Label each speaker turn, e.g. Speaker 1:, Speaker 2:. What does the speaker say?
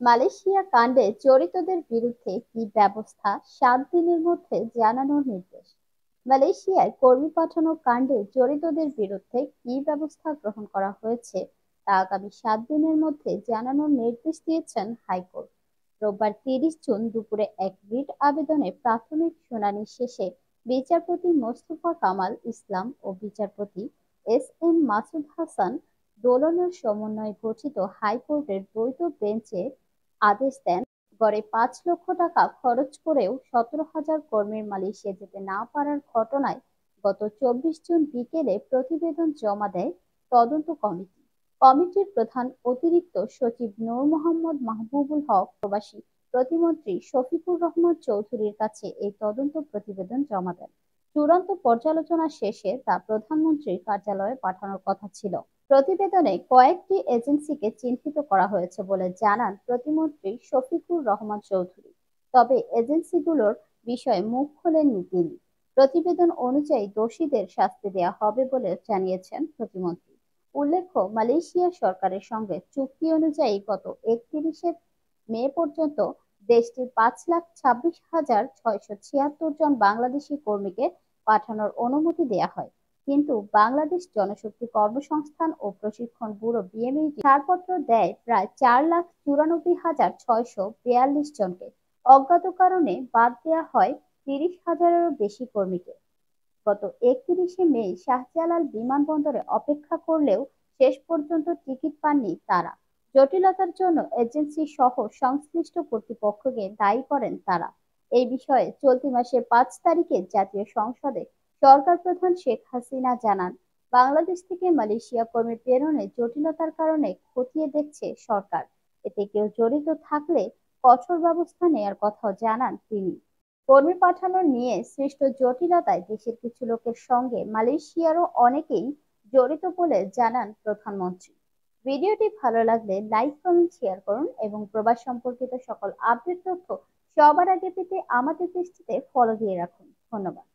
Speaker 1: Malaysia কাণ্ডে জড়িতদের বিরুদ্ধে কি ব্যবস্থা 7 দিনের মধ্যে জানানোর নির্দেশ। মালয়েশিয়ায় কর্মী পাঠানো কাণ্ডে জড়িতদের বিরুদ্ধে কি ব্যবস্থা গ্রহণ করা হয়েছে তা আগামী 7 দিনের মধ্যে জানানোর নির্দেশ দিয়েছেন হাইকোর্ট। রোববার 30 জুন দুপুরে এক রিট আবেদনে প্রাথমিক শুনানি শেষে বিচারপতি মোস্তফা কামাল ইসলাম ও বিচারপতি এস মাসুদ হাসান দোলনের সমন্বয়ে গঠিত হাইকোর্টের দ্বৈত বেঞ্চে আদেশ দেন। গড়ে 5 লক্ষ টাকা খরচ করেও 17,000 কর্মীর মালয়েশিয়া যেতে না পারার ঘটনায় গত 24 জুন বিকেলে প্রতিবেদন জমা দেয় তদন্ত কমিটি। কমিটির প্রধান অতিরিক্ত সচিব নূর মোহাম্মদ মাহবুবুল হক প্রবাসী প্রতিমন্ত্রী শফিকুর রহমান চৌধুরীর কাছে এই তদন্ত প্রতিবেদন জমা দেন। চূড়ান্ত পর্যালোচনা শেষে তা প্রধানমন্ত্রীর কার্যালয়ে পাঠানোর কথা ছিল। প্রতিবেদনে কয়েকটি এজেন্সিকে চিহ্নিত করা হয়েছে বলে জানান প্রতিমন্ত্রী শফিকুর রহমান চৌধুরী। তবে এজেন্সিগুলোর বিষয়ে মুখ খোলেননি তিনি। প্রতিবেদন অনুযায়ী দোষীদের শাস্তি দেওয়া হবে বলে জানিয়েছেন প্রতিমন্ত্রী। উল্লেখ্য, মালয়েশিয়া সরকারের সঙ্গে চুক্তি অনুযায়ী গত 31শে মে পর্যন্ত দেশটির 5,26,676 জন বাংলাদেশি কর্মীকে পাঠানোর অনুমতি দেওয়া হয়। কিন্তু বাংলাদেশ জনশক্তি কর্মসংস্থান ও প্রশিক্ষণ ব্যুরো বিএমইটি ছাড়পত্র দেয় প্রায় 4,94,642 জনকে। অজ্ঞাত কারণে বাদ দেওয়া হয় 30,000-এরও বেশি কর্মীকে। গত 31শে মে শাহজালাল বিমানবন্দরে অপেক্ষা করলেও শেষ পর্যন্ত টিকিট পাননি তারা। জটিলতার জন্য এজেন্সি সহ সংশ্লিষ্ট কর্তৃপক্ষকে দায়ী করেন তারা। এই বিষয়ে চলতি মাসের 5 তারিখে জাতীয় সংসদে সরকার প্রধান শেখ হাসিনা জানান, বাংলাদেশ থেকে মালয়েশিয়া কর্মী প্রেরণে জটিলতার কারণে খতিয়ে দেখছে সরকার। এতে কেউ জড়িত থাকলে কঠোর ব্যবস্থা নেওয়ার কথাও জানান তিনি। কর্মী পাঠানো নিয়ে সৃষ্ট জটিলতায় দেশের কিছু লোকের সঙ্গে মালয়েশিয়ারও অনেকেই জড়িত বলে জানান প্রধানমন্ত্রী। ভিডিওটি ভালো লাগলে লাইক, কমেন্ট, শেয়ার করুন এবং প্রবাস সম্পর্কিত সকল আপডেট তথ্য সবার আগে পেতে আমাদের পেজটিতে ফলো দিয়ে রাখুন। ধন্যবাদ।